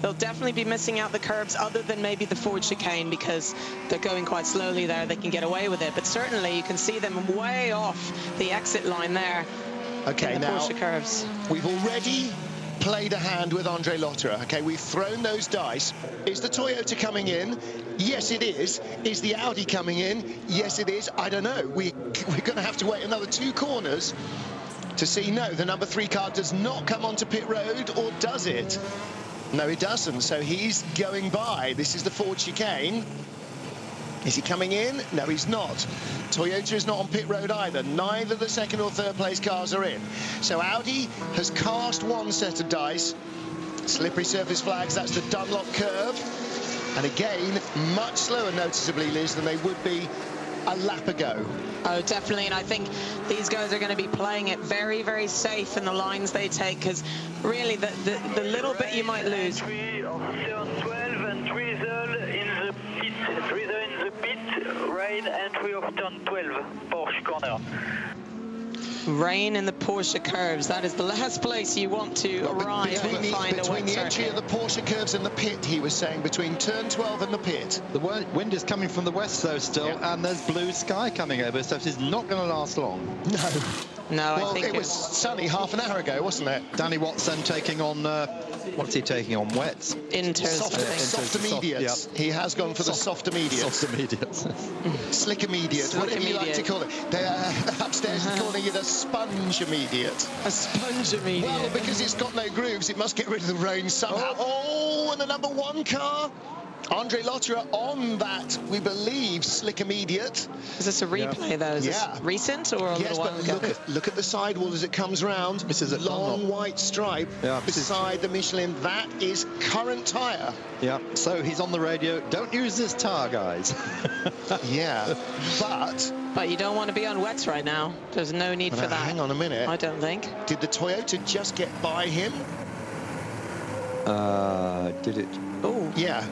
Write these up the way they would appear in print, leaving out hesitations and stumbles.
they'll definitely be missing out the curbs, other than maybe the forward chicane, because they're going quite slowly there. They can get away with it, but certainly you can see them way off the exit line there. Okay, in the now Porsche curves. We've already played a hand with Andre Lotterer. Okay, we've thrown those dice. Is the Toyota coming in? Yes, it is. Is the Audi coming in? Yes, it is. I don't know. We're going to have to wait another 2 corners to see. No, the number 3 car does not come onto pit road, or does it? No, it doesn't. So he's going by. This is the Ford chicane. Is he coming in? No, he's not. Toyota is not on pit road either. Neither the 2nd or 3rd place cars are in. So Audi has cast 1 set of dice. Slippery surface flags, that's the Dunlop curve. And again, much slower noticeably, Liz, than they would be a lap ago. Oh, definitely, and I think these guys are going to be playing it very, very safe in the lines they take, because really the little bit you might lose. Rain, entry of turn 12, Porsche corner. Rain in the Porsche curves. That is the last place you want to arrive and find a wet Between the circuit. entry of the Porsche curves and the pit, he was saying, between turn 12 and the pit. The wind is coming from the west, though, still, and there's blue sky coming over, so it is not going to last long. No. No, Well, I think it was sunny half an hour ago, wasn't it? Danny Watson taking on, what's he taking on? Wets? Inters. Soft immediates. He has gone for the soft immediates. Soft immediates. Slick immediate, Slick whatever you like immediate. to call it. They're upstairs calling it a sponge immediate. A sponge immediate. Well, because it's got no grooves, it must get rid of the rain somehow. Oh, and the number 1 car. Andre Lotterer on that, we believe, slick immediate. Is this a replay, though? Is this recent or a Yes, little while but ago? look at the sidewall as it comes round. This is a long white stripe beside the Michelin. That is current tyre. Yeah, so he's on the radio. Don't use this tyre, guys. Yeah, But you don't want to be on wets right now. There's no need for that. Hang on a minute. I don't think. Did the Toyota just get by him? Did it? Oh. Yeah.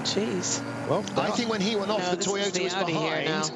Jeez. Well, I think when he went off, the this is Toyota the was Audi here now. behind.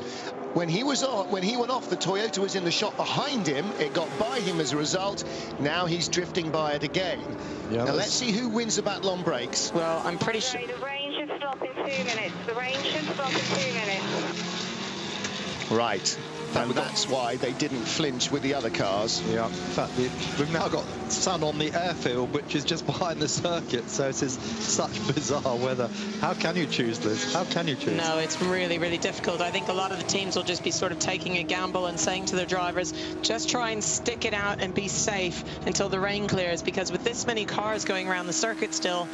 When he went off, the Toyota was in the shot behind him. It got by him as a result. Now he's drifting by it again. Yeah, now let's see who wins the battle on brakes. Well, I'm pretty sure. The rain should stop in 2 minutes. The rain should stop in 2 minutes. Right. And that's why they didn't flinch with the other cars. Yeah, in fact, we've now got sun on the airfield, which is just behind the circuit, so it is such bizarre weather. How can you choose, Liz? How can you choose? No, it's really, really difficult. I think a lot of the teams will just be sort of taking a gamble and saying to their drivers, just try and stick it out and be safe until the rain clears, because with this many cars going around the circuit still,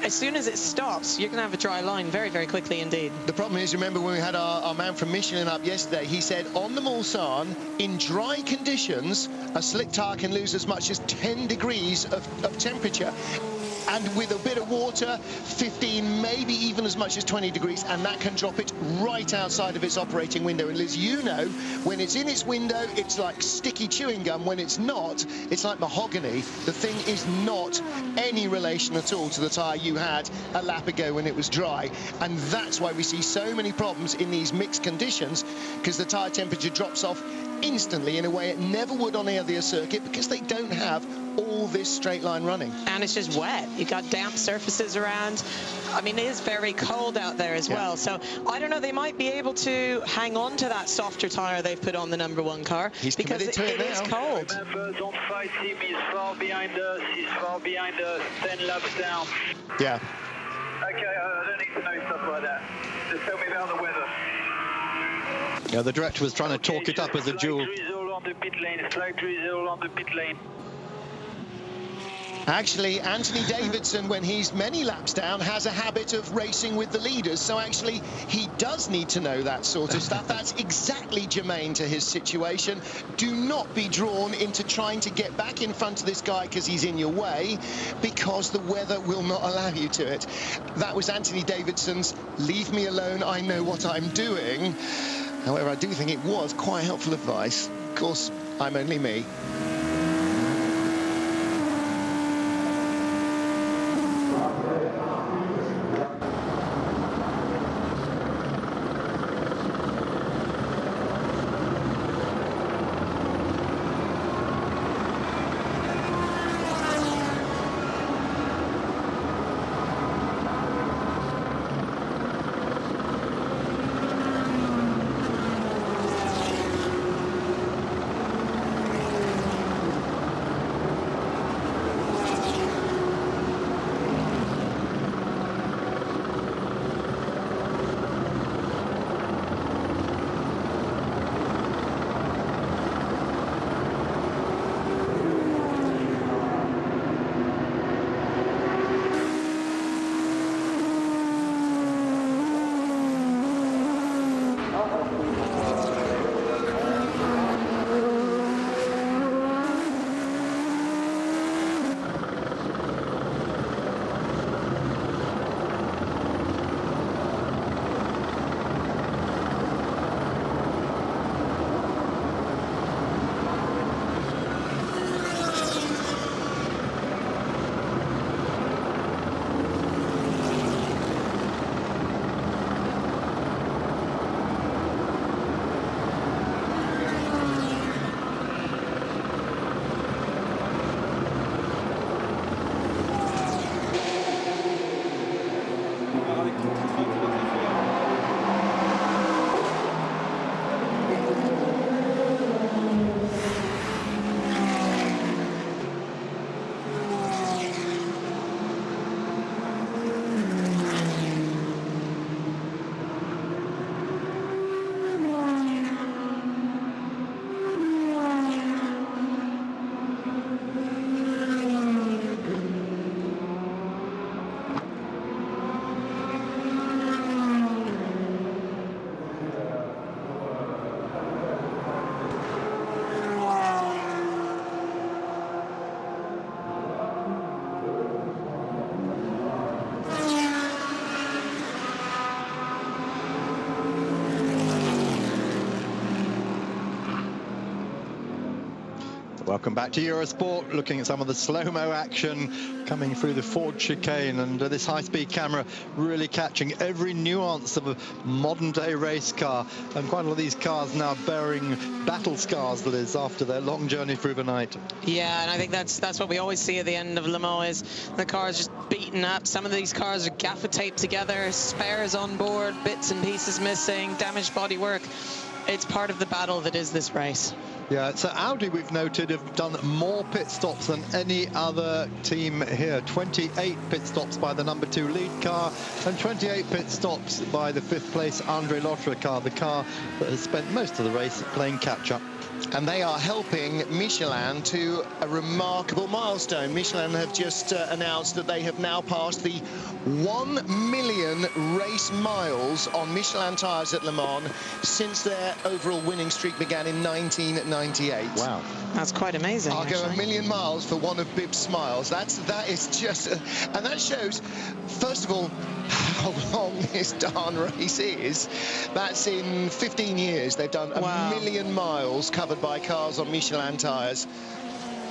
as soon as it stops, you're going to have a dry line very, very quickly indeed. The problem is, remember when we had our man from Michelin up yesterday, he said on the Mulsanne, in dry conditions, a slick tyre can lose as much as 10 degrees of temperature. And with a bit of water, 15, maybe even as much as 20 degrees, and that can drop it right outside of its operating window. And Liz, you know, when it's in its window, it's like sticky chewing gum. When it's not, it's like mahogany. The thing is not any relation at all to the tyre you had a lap ago when it was dry. And that's why we see so many problems in these mixed conditions, because the tyre temperature drops off instantly in a way it never would on any other circuit, because they don't have all this straight line running. And it's just wet. You've got damp surfaces around. I mean, it is very cold out there as well. So I don't know, they might be able to hang on to that softer tyre they've put on the number 1 car. He's because committed to it is now. cold. Remember, don't fight him. He's far behind us. He's far behind us. 10 laps down. Yeah. Okay, I don't need to know stuff like that. Just tell me about the weather. Yeah, the director was trying to talk it up as a duel. Slight drizzle on the pit lane. Slight drizzle on the pit lane. Actually, Anthony Davidson, when he's many laps down, has a habit of racing with the leaders. So actually, he does need to know that sort of stuff. That's exactly germane to his situation. Do not be drawn into trying to get back in front of this guy because he's in your way, because the weather will not allow you to it. That was Anthony Davidson's "leave me alone, I know what I'm doing." However, I do think it was quite helpful advice. Of course, I'm only me. Welcome back to Eurosport, looking at some of the slow-mo action coming through the Ford chicane, and this high-speed camera really catching every nuance of a modern-day race car. And quite a lot of these cars now bearing battle scars, Liz, after their long journey through the night. Yeah, and I think that's what we always see at the end of Le Mans, is the cars just beaten up. Some of these cars are gaffer taped together, spares on board, bits and pieces missing, damaged bodywork. It's part of the battle that is this race. Yeah, so Audi, we've noted, have done more pit stops than any other team here. 28 pit stops by the number 2 lead car, and 28 pit stops by the 5th place Andre Lotterer car, the car that has spent most of the race playing catch-up. And they are helping Michelin to a remarkable milestone. Michelin have just announced that they have now passed the 1 million race miles on Michelin tyres at Le Mans since their overall winning streak began in 1998. Wow. That's quite amazing. I'll go 1 million miles for one of Bib's smiles. That is just... and that shows, first of all, how long this darn race is. That's in 15 years. They've done a million miles covered by cars on Michelin tyres.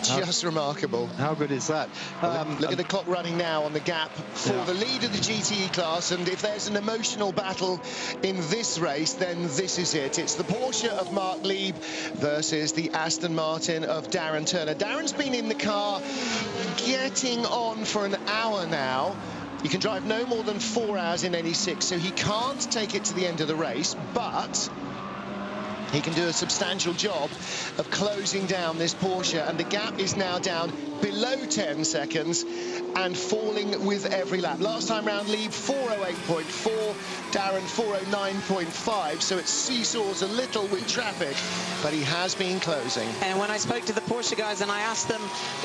Just remarkable. How good is that? Look at the clock running now on the gap for the lead of the GTE class, and if there's an emotional battle in this race, then this is it. It's the Porsche of Mark Lieb versus the Aston Martin of Darren Turner. Darren's been in the car getting on for an hour now. You can drive no more than 4 hours in any 6, so he can't take it to the end of the race, but he can do a substantial job of closing down this Porsche, and the gap is now down below 10 seconds and falling with every lap. Last time round, Lieb 408.4, Darren 409.5, so it seesaws a little with traffic, but he has been closing. And when I spoke to the Porsche guys and I asked them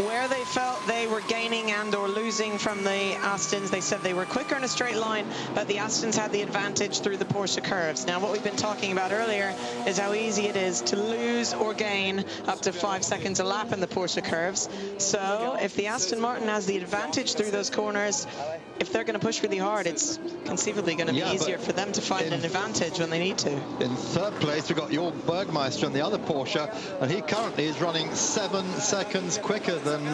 where they felt they were gaining and or losing from the Astons, they said they were quicker in a straight line, but the Astons had the advantage through the Porsche curves. Now, what we've been talking about earlier is how easy it is to lose or gain up to 5 seconds a lap in the Porsche curves. So if the Aston Martin has the advantage through those corners, if they're going to push really hard, it's conceivably going to be easier for them to find an advantage when they need to. In 3rd place, we've got Jörg Bergmeister and the other Porsche, and he currently is running 7 seconds quicker than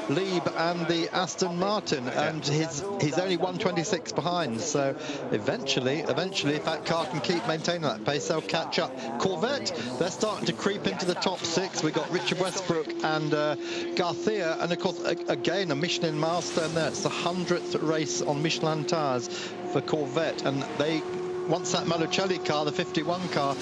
Lieb and the Aston Martin, and he's only 1:26 behind. So eventually, if that car can keep maintaining that pace, they'll catch up. Corvette, they're starting to creep into the top 6. We've got Richard Westbrook and Garcia, and of course, again, a Michelin milestone there. It's the 100th race on Michelin tyres for Corvette, and once that Malocelli car, the 51 car,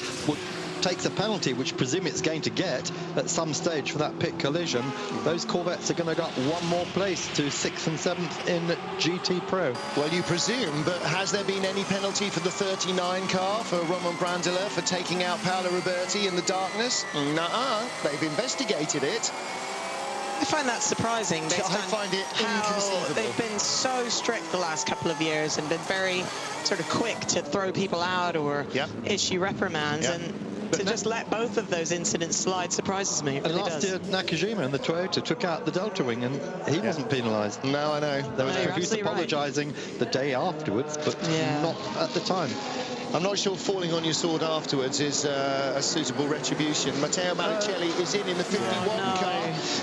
takes a penalty, which presume it's going to get at some stage for that pit collision, those Corvettes are going to go up 1 more place to 6th and 7th in GT Pro. Well, you presume, but has there been any penalty for the 39 car for Romain Brandela for taking out Paolo Roberti in the darkness? Nuh-uh. They've investigated it. I find that surprising. I find it inconceivable. They've been so strict the last couple of years and been very sort of quick to throw people out or issue reprimands. And to just let both of those incidents slide surprises me. It really last year, Nakajima in the Toyota took out the Delta Wing, and he wasn't penalised. No, I know. There was profuse apologising the day afterwards, but not at the time. I'm not sure falling on your sword afterwards is a suitable retribution. Matteo Malocelli is in the 51 car.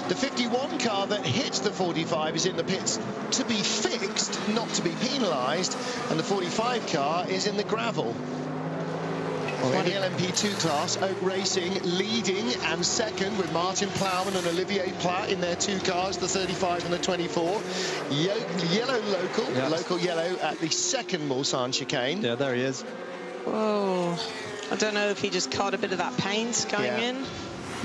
The 51 car that hits the 45 is in the pits to be fixed, not to be penalised, and the 45 car is in the gravel. Well, in the LMP2 class, Oak Racing leading and second with Martin Plowman and Olivier Plat in their 2 cars, the 35 and the 24. Yellow local yellow at the 2nd Mulsanne chicane. Yeah, there he is. Whoa. I don't know if he just caught a bit of that paint going in.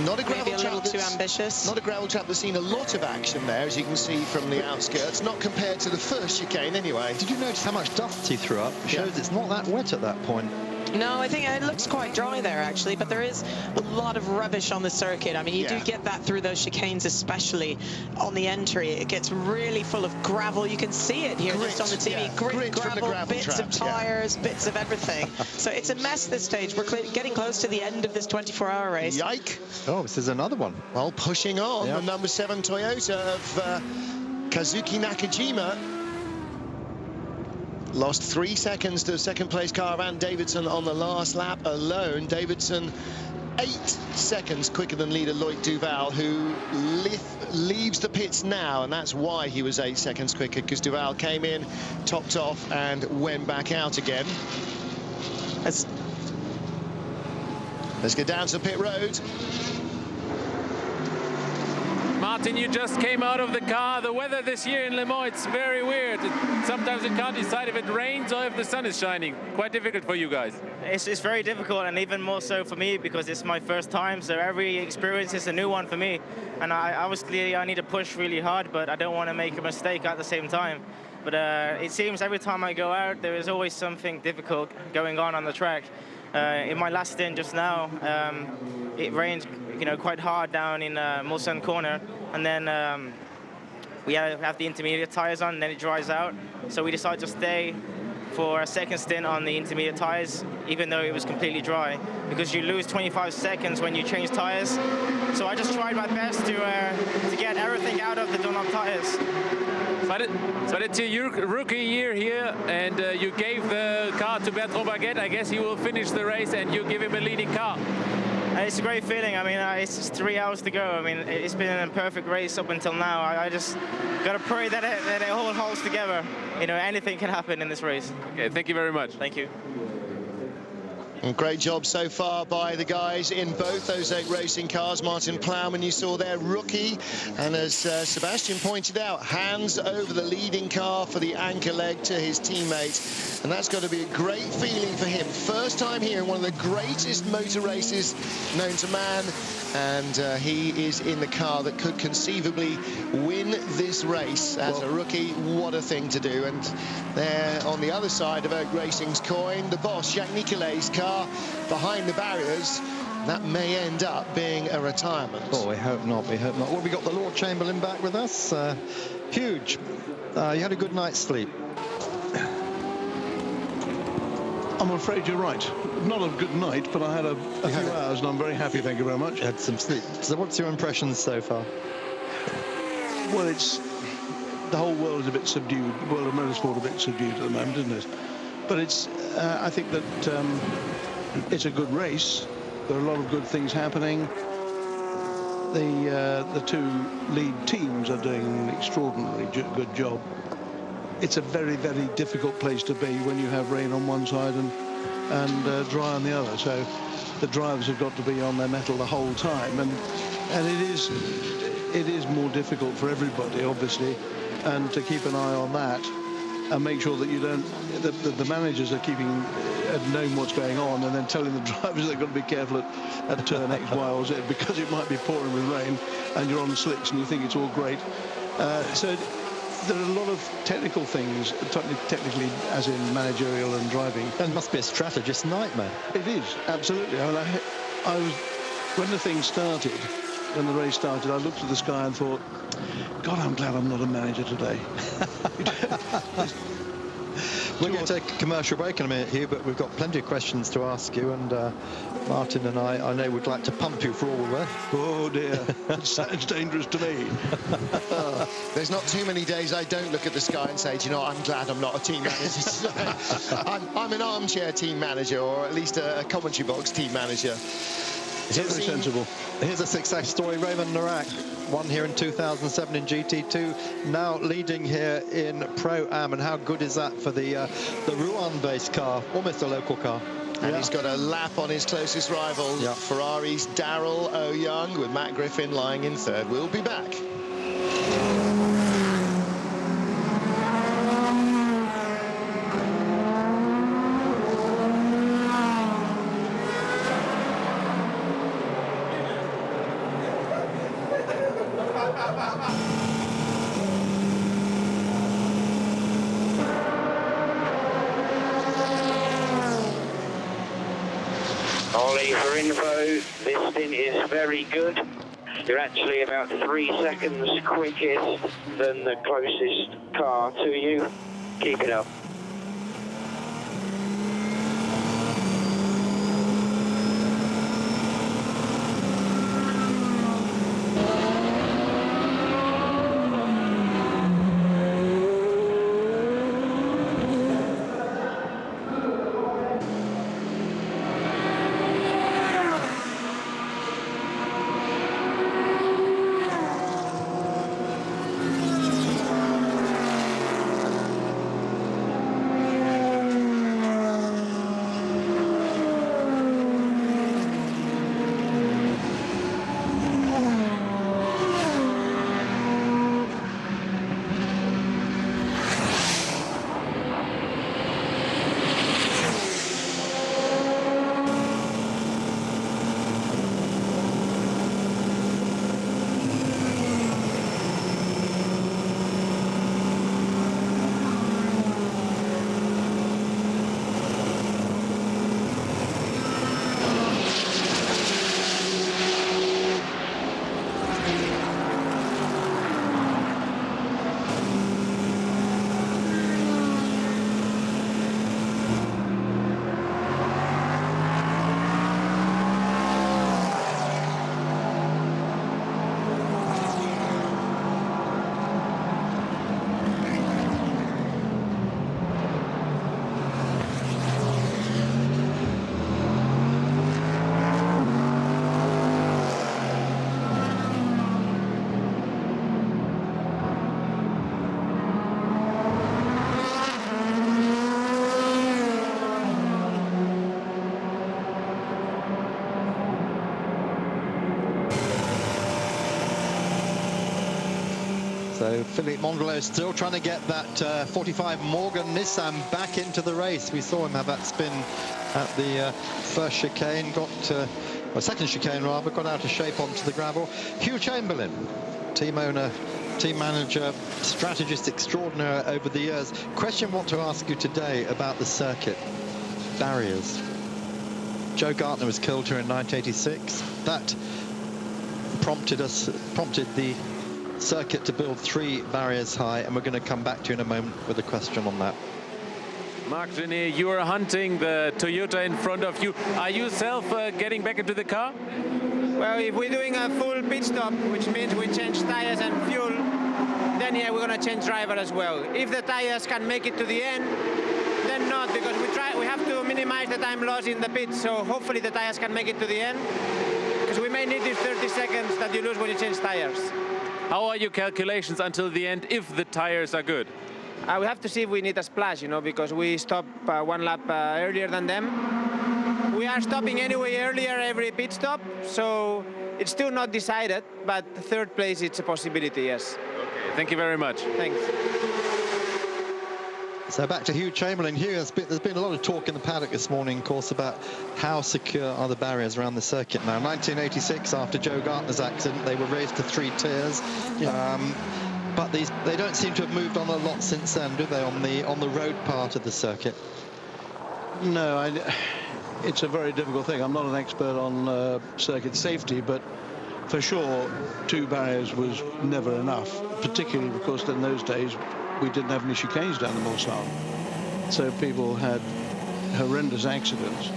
Not a gravel Maybe a trap little too ambitious. Not a gravel trap that's seen a lot of action there, as you can see from the outskirts. Not compared to the first chicane, anyway. Did you notice how much dust he threw up? It shows it's not that wet at that point. No, I think it looks quite dry there, actually, but there is a lot of rubbish on the circuit. I mean, you do get that through those chicanes, especially on the entry. It gets really full of gravel. You can see it here just on the TV. Grit, gravel, bits of tyres, bits of everything. So it's a mess this stage. We're getting close to the end of this 24-hour race. Yike. Oh, this is another one. Well, pushing on, the number 7 Toyota of Kazuki Nakajima. Lost 3 seconds to 2nd place car Van Davidson on the last lap alone. Davidson 8 seconds quicker than leader Loic Duval, who leaves the pits now, and that's why he was 8 seconds quicker, because Duval came in, topped off, and went back out again. Let's get down to the pit road. Martin, you just came out of the car. The weather this year in Le Mans, it's very weird. Sometimes you can't decide if it rains or if the sun is shining. Quite difficult for you guys. It's very difficult, and even more so for me because it's my first time, so every experience is a new one for me. And I need to push really hard, but I don't want to make a mistake at the same time. But it seems every time I go out, there is always something difficult going on the track. In my last stint just now, it rained, quite hard down in Mulsanne corner, and then we have the intermediate tires on, and then it dries out. So we decided to stay for a second stint on the intermediate tires, even though it was completely dry, because you lose 25 seconds when you change tires. So I just tried my best to get everything out of the Dunlop tires. But it's your rookie year here, and you gave the car to Bertrand Baguette. I guess he will finish the race, and you give him a leading car. It's a great feeling. I mean, it's just 3 hours to go. I mean, it's been a perfect race up until now. I just got to pray that it all holds together. Anything can happen in this race. Okay, thank you very much. Thank you. And great job so far by the guys in both those 8 racing cars. Martin Plowman, you saw there, rookie. And as Sebastian pointed out, hands over the leading car for the anchor leg to his teammate. And that's got to be a great feeling for him. First time here in one of the greatest motor races known to man. And he is in the car that could conceivably win this race as a rookie. What a thing to do. And there on the other side of Oak Racing's coin, the boss, Jacques Nicolet's car behind the barriers. That may end up being a retirement. Oh, we hope not, we hope not. Well, we got the Lord Chamberlain back with us. Huge. You had a good night's sleep. I'm afraid you're right. Not a good night, but I had a few hours, and I'm very happy, thank you very much. You had some sleep. So what's your impressions so far? Well, the whole world is a bit subdued. The world of motorsport a bit subdued at the moment, isn't it? But I think that it's a good race. There are a lot of good things happening. The 2 lead teams are doing an extraordinarily good job. It's a very, very difficult place to be when you have rain on one side and dry on the other. So the drivers have got to be on their mettle the whole time, and it is more difficult for everybody, obviously, and to keep an eye on that and make sure that you don't. The managers are knowing what's going on, and then telling the drivers they've got to be careful at turn X, Y, or Z, because it might be pouring with rain, and you're on slicks and you think it's all great. So there are a lot of technical things, technically, as in managerial and driving. And it must be a strategist's nightmare. It is, absolutely. I mean, I was, when the thing started, when the race started, I looked at the sky and thought, God, I'm glad I'm not a manager today. We're going to take a commercial break in a minute, Hugh, but we've got plenty of questions to ask you, and Martin and I know would like to pump you for all we're worth. Oh dear, it sounds dangerous to me. There's not too many days I don't look at the sky and say, do you know what, I'm glad I'm not a team manager. I'm an armchair team manager, or at least a commentary box team manager. Very sensible. Here's a success story. Raymond Narak won here in 2007 in GT2, now leading here in Pro-Am. And how good is that for the Rouen-based car, almost a local car. And he's got a lap on his closest rival, Ferrari's Darrell O'Young, with Matt Griffin lying in 3rd. We'll be back. Ollie, for info, this stint is very good. You're actually about 3 seconds quickest than the closest car to you. Keep it up. So Philippe Mondelot still trying to get that 45 Morgan Nissan back into the race. We saw him have that spin at the first chicane, or second chicane rather, got out of shape onto the gravel. Hugh Chamberlain, team owner, team manager, strategist extraordinaire over the years. Question I want to ask you today about the circuit. Barriers. Joe Gartner was killed here in 1986. That prompted the circuit to build 3 barriers high, and we're going to come back to you in a moment with a question on that. Marc Genet, you are hunting the Toyota in front of you. Are you yourself getting back into the car? Well, if we're doing a full pit stop, which means we change tires and fuel, then yeah, we're going to change driver as well. If the tires can make it to the end, then not, because we have to minimize the time loss in the pits, so hopefully the tires can make it to the end, because we may need these 30 seconds that you lose when you change tires. How are your calculations until the end if the tires are good? We have to see if we need a splash, you know, because we stop 1 lap earlier than them. We are stopping anyway earlier every pit stop, so it's still not decided, but 3rd place, it's a possibility, yes. Okay, thank you very much. Thanks. So back to Hugh Chamberlain. Hugh, there's been a lot of talk in the paddock this morning, of course, about how secure are the barriers around the circuit now. 1986, after Joe Gartner's accident, they were raised to 3 tiers. But they don't seem to have moved on a lot since then, do they, on the road part of the circuit? No, it's a very difficult thing. I'm not an expert on circuit safety, but for sure 2 barriers was never enough, particularly because in those days we didn't have any chicanes down the Mulsanne. So people had horrendous accidents.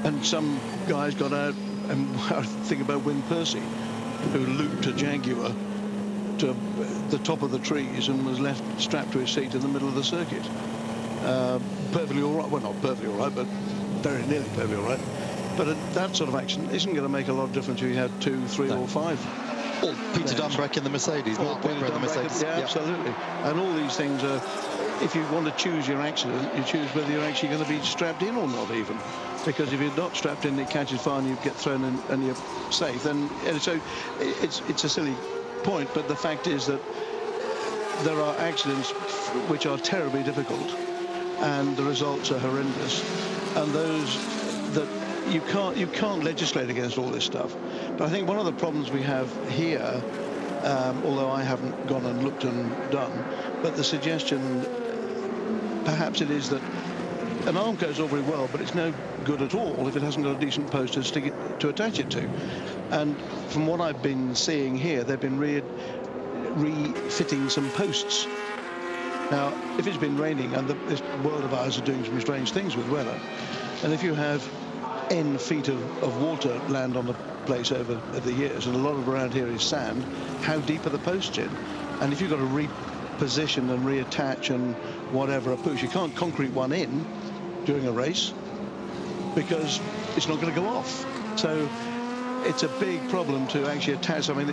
And some guys got out, and I think about Wyn Percy, who looped a Jaguar to the top of the trees and was left strapped to his seat in the middle of the circuit. Perfectly all right. Well, not perfectly all right, but very nearly perfectly all right. But that sort of accident isn't going to make a lot of difference if you have 2, 3 or 5. Or Peter Dunbrack in the Mercedes, Mark Webber in the Mercedes. Yeah, absolutely. And all these things are, if you want to choose your accident, you choose whether you're actually going to be strapped in or not even. Because if you're not strapped in, it catches fire and you get thrown in and you're safe. Then, and so it's a silly point, but the fact is that there are accidents which are terribly difficult and the results are horrendous. And those that you can't legislate against all this stuff. But I think one of the problems we have here, although I haven't gone and looked and done, but the suggestion perhaps it is that an arm goes all very well, but it's no good at all if it hasn't got a decent post to stick it, to attach it to. And from what I've been seeing here, they've been refitting some posts. Now, if it's been raining, and this world of ours are doing some strange things with weather, and if you have N feet of water land on the place over the years, and a lot of around here is sand, how deep are the posts in? And if you've got to reposition and reattach and whatever a push, you can't concrete one in during a race because it's not going to go off. So it's a big problem to actually attach. I mean,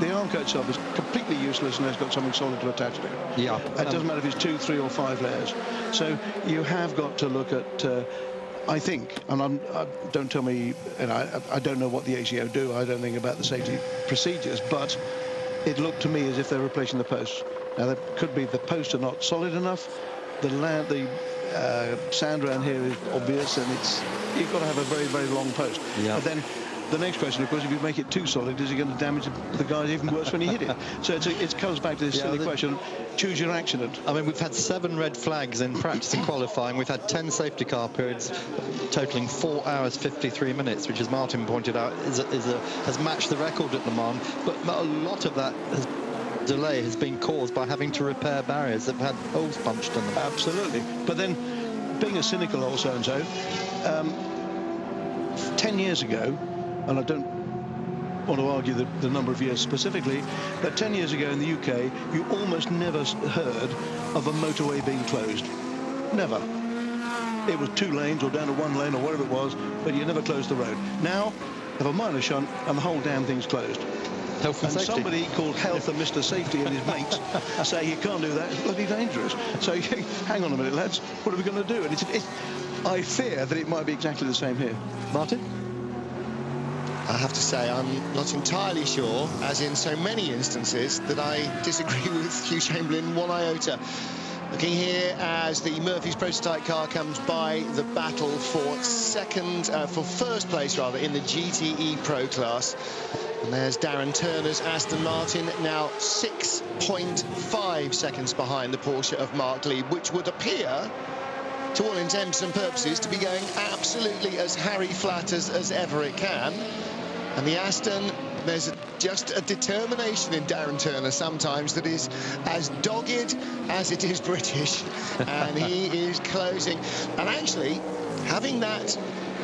the arm coat itself is completely useless unless it's got something solid to attach to it. Yeah. It doesn't matter if it's 2, 3 or 5 layers. So you have got to look at I think, and don't tell me, I don't know what the ACO do, I don't think about the safety procedures, but it looked to me as if they're replacing the posts. Now, that could be the posts are not solid enough, the sand around here is obvious, and you've got to have a very, very long post. Yeah. But then the next question, of course, if you make it too solid, is it going to damage the guys even worse when you hit it? So it comes back to this silly question, choose your accident. I mean, we've had 7 red flags in practice and qualifying. We've had 10 safety car periods, totaling 4 hours, 53 minutes, which, as Martin pointed out, has matched the record at Le Mans. But a lot of that delay has been caused by having to repair barriers that have had holes punched in them. Absolutely. But then, being a cynical old so-and-so, 10 years ago, and I don't want to argue the number of years specifically, but 10 years ago in the UK, you almost never heard of a motorway being closed. Never. It was 2 lanes or down to 1 lane or whatever it was, but you never closed the road. Now, have a minor shunt and the whole damn thing's closed. Health and safety. Somebody called Health and Mr. Safety and his mates say you can't do that, it's bloody dangerous. So hang on a minute, lads, what are we going to do? And I fear that it might be exactly the same here. Martin? I have to say, I'm not entirely sure, as in so many instances, that I disagree with Hugh Chamberlain one iota. Looking here as the Murphy's prototype car comes by the battle for first place rather in the GTE Pro class. And there's Darren Turner's Aston Martin, now 6.5 seconds behind the Porsche of Mark Lieb, which would appear, to all intents and purposes, to be going absolutely as Harry flat as ever it can. And the Aston, there's just a determination in Darren Turner sometimes that is as dogged as it is British. And he is closing. And actually, having that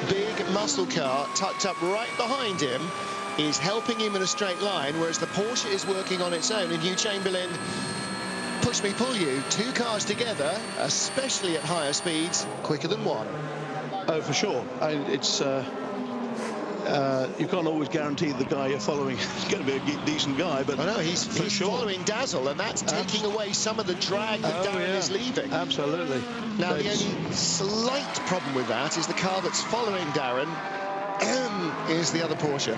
big muscle car tucked up right behind him is helping him in a straight line, whereas the Porsche is working on its own. And Hugh Chamberlain, push me, pull you, two cars together, especially at higher speeds, quicker than one. Oh, for sure. It's you can't always guarantee the guy you're following is going to be a decent guy, but I know he's sure. Following Dazzle, and that's taking away some of the drag that Darren is leaving. Absolutely. Now, the only slight problem with that is the car that's following Darren is the other Porsche.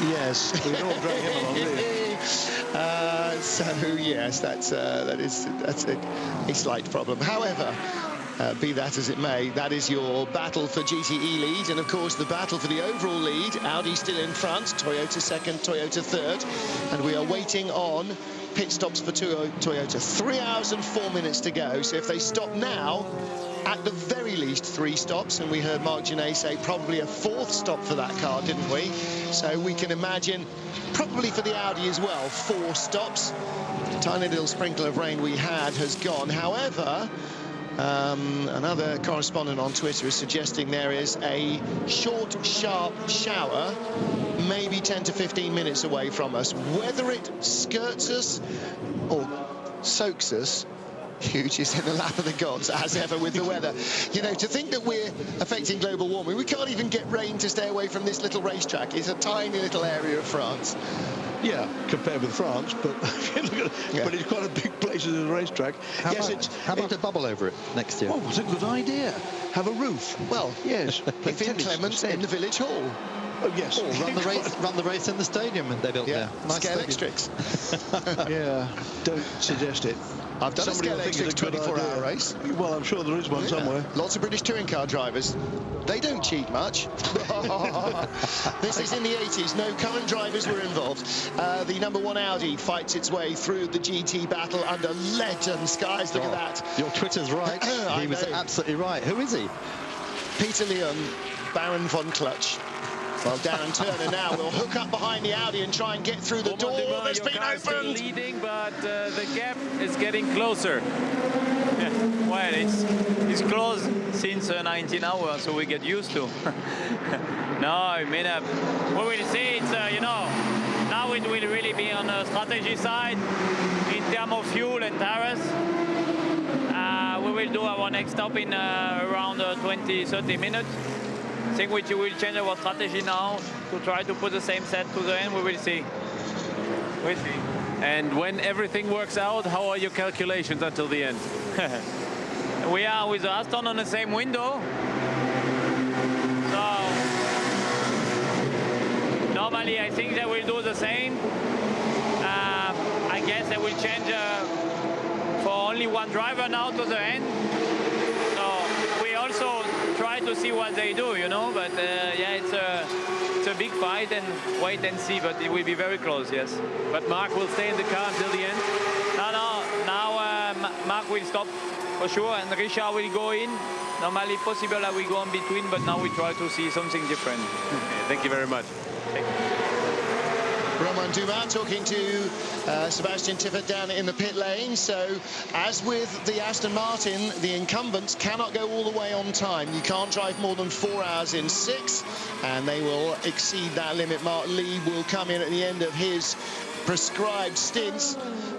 Yes, we don't drag him along, do you? So yes, that's a slight problem. However, be that as it may, that is your battle for GTE lead, and of course the battle for the overall lead. Audi still in front, Toyota second, Toyota third, and we are waiting on pit stops for Toyota. 3 hours and 4 minutes to go, so if they stop now, at the very least 3 stops, and we heard Marc Genet say probably a 4th stop for that car, didn't we? So we can imagine probably for the Audi as well, 4 stops. The tiny little sprinkle of rain we had has gone. However, another correspondent on Twitter is suggesting there is a short, sharp shower, maybe 10 to 15 minutes away from us. Whether it skirts us or soaks us, Huge is in the lap of the gods, as ever with the weather. You know, to think that we're affecting global warming, we can't even get rain to stay away from this little racetrack. It's a tiny little area of France. Yeah, compared with France, but but it's quite a big place as a racetrack. How about a bubble over it next year? Oh, that's a good idea. Have a roof. Well, yes. If in Clements, in the village hall. Oh, yes. Or run the race in the stadium they built there. Nice Scale Extrix. Yeah, don't suggest it. I've done a Scale Extrix 24-hour race. Well, I'm sure there is one somewhere. Lots of British touring car drivers. They don't cheat much. This is in the 80s. No current drivers were involved. The #1 Audi fights its way through the GT battle under leaden skies. Look at that. Your Twitter's right. He was absolutely right. Who is he? Peter Leon, Baron von Clutch. Well, Darren Turner now will hook up behind the Audi and try and get through the door that's been opened. Leading, but the gap is getting closer. Yeah. Well, it's close since 19 hours, so we get used to. No, I mean, we will see. It's you know, now it will really be on the strategy side in terms of fuel and tires. We will do our next stop in around 20-30 minutes. I think we will change our strategy now to try to put the same set to the end. We will see. We'll see. And when everything works out, how are your calculations until the end? We are with the Aston on the same window. So normally I think they will do the same. I guess they will change for only one driver now to the end. So we also try to see what they do, you know, but yeah, it's a big fight, and wait and see, but it will be very close, yes. But Marc will stay in the car until the end? No, now Marc will stop for sure, and Richard will go in. Normally possible I will go in between, but now we try to see something different. Okay, thank you very much. Romain Dumas talking to Sebastian Tiffert down in the pit lane. So, as with the Aston Martin, the incumbents cannot go all the way on time. You can't drive more than 4 hours in 6, and they will exceed that limit. Mark Lieb will come in at the end of his prescribed stints.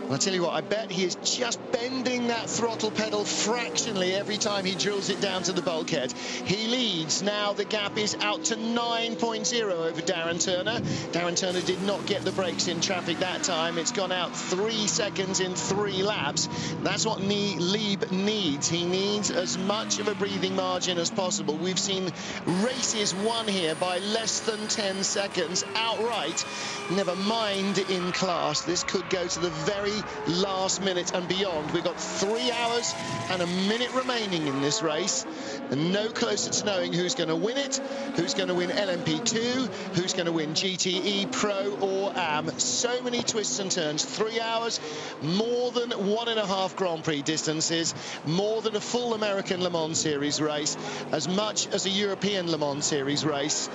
I'll tell you what, I bet he is just bending that throttle pedal fractionally every time he drills it down to the bulkhead. He leads. Now the gap is out to 9.0 over Darren Turner. Darren Turner did not get the brakes in traffic that time. It's gone out 3 seconds in 3 laps. That's what Lieb needs. He needs as much of a breathing margin as possible. We've seen races won here by less than 10 seconds outright. Never mind in class. This could go to the very last minute and beyond. We've got 3 hours and a minute remaining in this race, and no closer to knowing who's going to win it, who's going to win LMP2, who's going to win GTE, Pro or AM. So many twists and turns. 3 hours, more than 1.5 Grand Prix distances, more than a full American Le Mans Series race, as much as a European Le Mans Series race.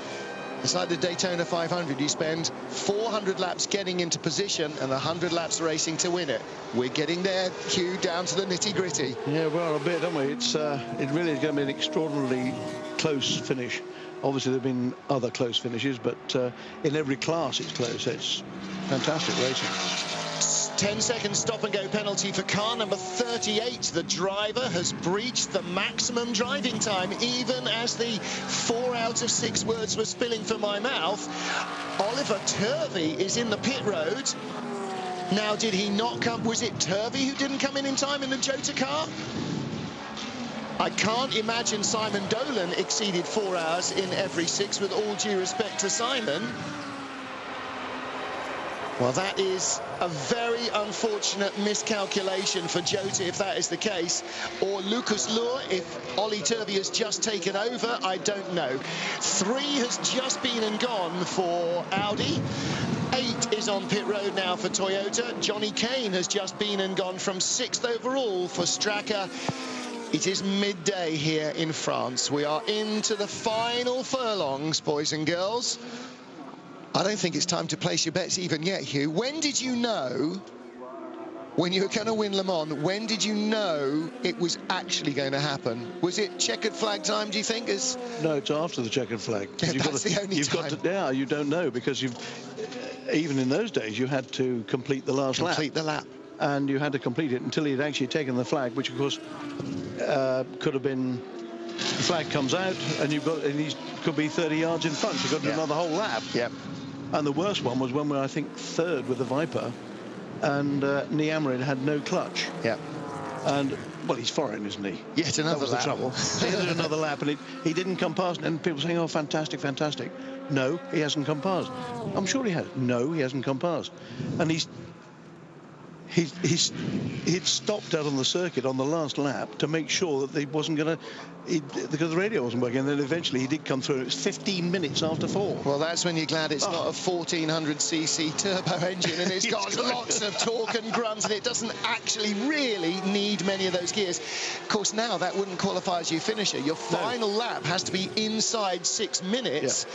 It's like the Daytona 500. You spend 400 laps getting into position and 100 laps racing to win it. We're getting there, Hugh, down to the nitty-gritty. Yeah, well, a bit, don't we? It really is going to be an extraordinarily close finish. Obviously, there have been other close finishes, but in every class it's close. It's fantastic racing. 10-second stop-and-go penalty for car number 38. The driver has breached the maximum driving time, even as the 4 out of 6 words were spilling from my mouth. Oliver Turvey is in the pit road. Now, did he not come? Was it Turvey who didn't come in time in the Jota car? I can't imagine Simon Dolan exceeded 4 hours in every 6, with all due respect to Simon. Well, that is a very unfortunate miscalculation for Jota, if that is the case, or Lucas Luhr, if Ollie Turvey has just taken over. I don't know. 3 has just been and gone for Audi. 8 is on pit road now for Toyota. Johnny Kane has just been and gone from 6th overall for Straka. It is midday here in France. We are into the final furlongs, boys and girls. I don't think it's time to place your bets even yet, Hugh. When did you know, when you were going to win Le Mans, when did you know it was actually going to happen? Was it checkered flag time, do you think? No, it's after the checkered flag. Yeah, that's the only time. Yeah, you don't know, because even in those days, you had to complete the last lap. Complete the lap. And you had to complete it until he'd actually taken the flag, which, of course, could have been... The flag comes out, and he could be 30 yards in front. You've got to do another whole lap. Yep. And the worst one was when we were, I think, 3rd with the Viper, and Niamarin had no clutch. Yeah. And, well, he's foreign, isn't he? Yet another that was lap. The trouble. So he did another lap, and he didn't come past. And people saying, oh, fantastic, fantastic. No, he hasn't come past. I'm sure he has. No, he hasn't come past. And he'd stopped out on the circuit on the last lap to make sure that he wasn't going to, because the radio wasn't working. And then eventually he did come through. It was 15 minutes after 4. Well, that's when you're glad it's not a 1400cc turbo engine, and it's got lots of torque and grunt, and it doesn't actually really need many of those gears. Of course, now that wouldn't qualify as your finisher. Your final lap has to be inside 6 minutes. Yeah.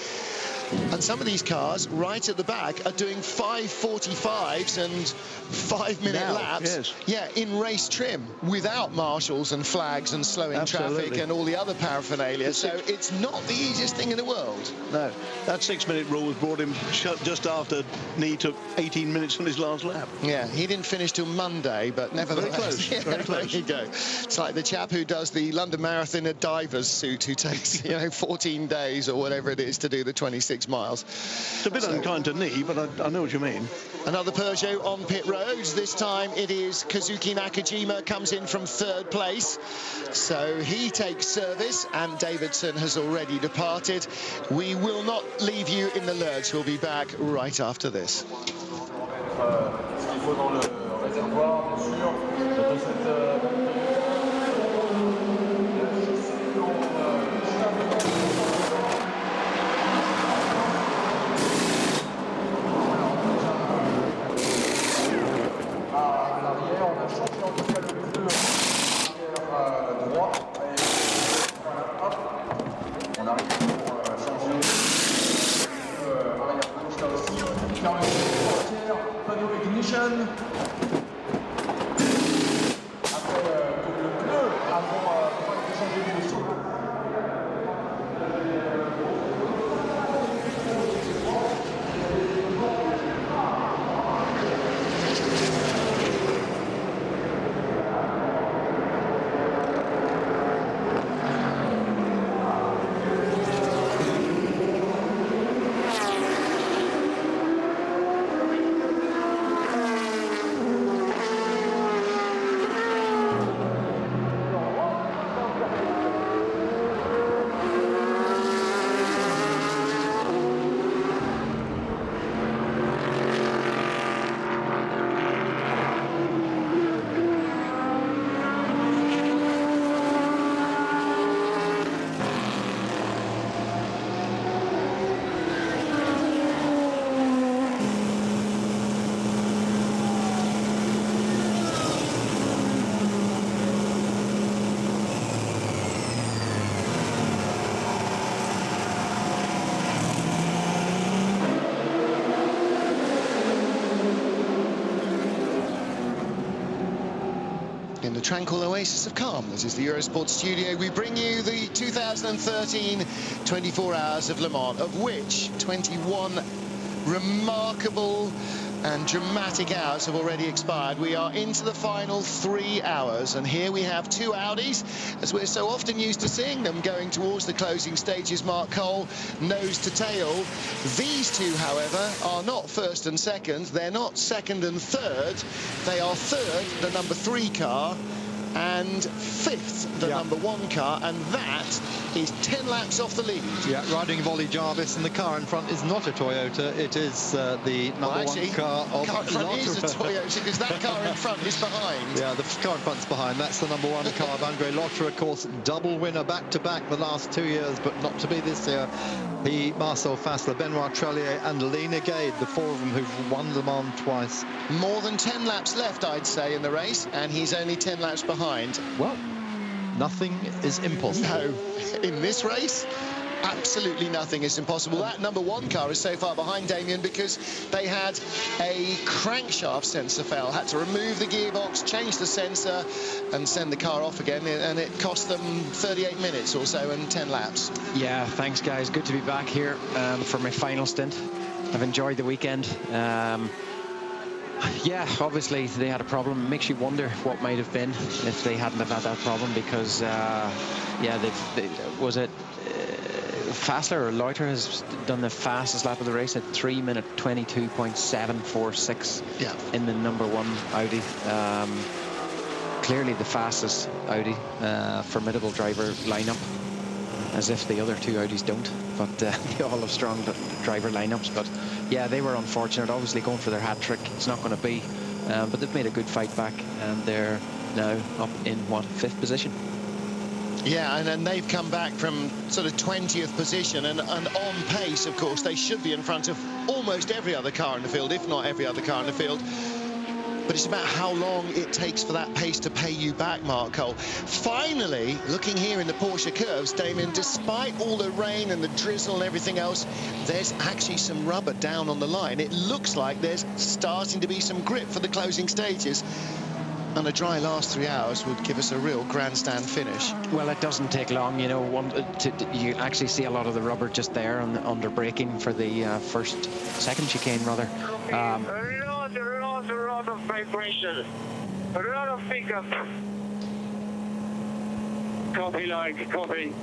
And some of these cars right at the back are doing 5:45s and 5-minute laps. Yes. Yeah, in race trim, without marshals and flags and slowing traffic and all the other paraphernalia. So it's not the easiest thing in the world. No, that 6-minute rule was brought in just after Nee took 18 minutes on his last lap. Yeah, he didn't finish till Monday, but nevertheless. Very close. Yeah, very close. There you go. It's like the chap who does the London Marathon in a diver's suit, who takes 14 days or whatever it is to do the 26 miles. It's a bit unkind to Nee, but I know what you mean. Another Peugeot on pit roads. This time it is Kazuki Nakajima, comes in from 3rd place. So he takes service, and Davidson has already departed. We will not leave you in the lurch. We'll be back right after this. tranquil oasis of calm. This is the Eurosport studio. We bring you the 2013 24 Hours of Le Mans, of which 21 remarkable and dramatic hours have already expired. We are into the final 3 hours, and here we have 2 Audis, as we're so often used to seeing them going towards the closing stages. Mark Cole, nose to tail. These two, however, are not first and second. They're not second and third. They are third, the number 3 car, and fifth, the number 1 car, and that is 10 laps off the lead. Yeah, riding Volley Jarvis, and the car in front is not a Toyota. It is the number 1 car of car in front is a Toyota, because that car in front is behind. Yeah, the car in front's behind. That's the number 1 car of Andre Lotterer, of course, double winner back-to-back the last 2 years, but not to be this year. He, Marcel Fassler, Benoit Trellier and Lena Gade, the 4 of them who've won Le Mans twice. More than 10 laps left, I'd say, in the race, and he's only 10 laps behind. Well, nothing is impossible. No, in this race, absolutely nothing is impossible. That number 1 car is so far behind, Damien, because they had a crankshaft sensor fail. Had to remove the gearbox, change the sensor, and send the car off again, and it cost them 38 minutes or so and 10 laps. Yeah, thanks, guys. Good to be back here for my final stint. I've enjoyed the weekend. Yeah, obviously they had a problem. It makes you wonder what might have been if they hadn't have had that problem, because yeah, was it Fassler or Lotterer has done the fastest lap of the race at 3 minute 22.746 in the number 1 Audi. Clearly the fastest Audi, formidable driver lineup, as if the other 2 Audis don't, but they all have strong driver lineups. But yeah, they were unfortunate, obviously going for their hat-trick. It's not going to be, but they've made a good fight back, and they're now up in, what, 5th position? Yeah, and then they've come back from sort of 20th position, and on pace, of course. They should be in front of almost every other car in the field, if not every other car in the field. But it's about how long it takes for that pace to pay you back, Mark Cole. Finally, looking here in the Porsche curves, Damien, despite all the rain and the drizzle and everything else, there's actually some rubber down on the line. It looks like there's starting to be some grip for the closing stages. And a dry last 3 hours would give us a real grandstand finish. Well, it doesn't take long, you know. You actually see a lot of the rubber just there under braking for the second chicane, rather. A lot of vibration, a lot of pickup. Copy, like, copy.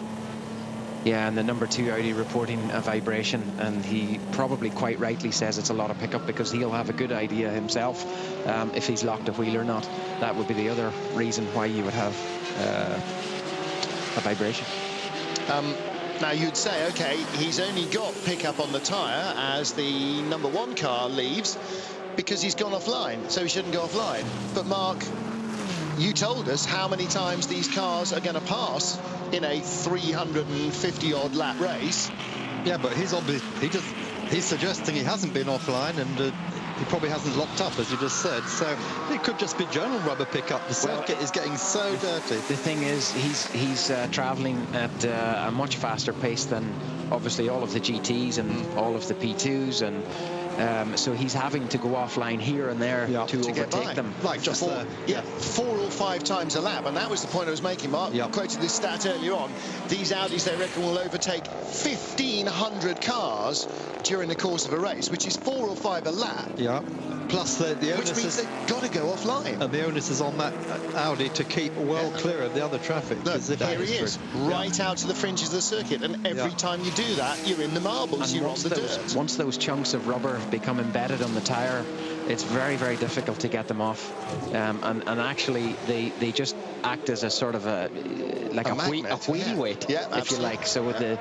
Yeah, and the number 2 Audi reporting a vibration, and he probably quite rightly says it's a lot of pickup, because he'll have a good idea himself if he's locked a wheel or not. That would be the other reason why you would have a vibration. Now you'd say, okay, he's only got pickup on the tyre as the number 1 car leaves, because he's gone offline, so he shouldn't go offline. But Mark, you told us how many times these cars are going to pass in a 350-odd lap race. Yeah, but he's suggesting he hasn't been offline, and he probably hasn't locked up, as you just said. So it could just be general rubber pickup. The circuit is getting so dirty. The thing is, he's traveling at a much faster pace than obviously all of the GTs and all of the P2s, and so he's having to go offline here and there to overtake them. Like just 4 or 5 times a lap, and that was the point I was making, Mark. Quoted this stat earlier on. These Audis, they reckon, will overtake 1,500 cars during the course of a race, which is 4 or 5 a lap. Yeah. Plus the onus, which means they've got to go offline. And the onus is on that Audi to keep well clear of the other traffic. Look, here he is, right out to the fringes of the circuit, and every time you do that, you're in the marbles, you're on the dirt. Once those chunks of rubber become embedded on the tyre, it's very, very difficult to get them off. And actually, they just act as a sort of a wheel weight, if you like. So with the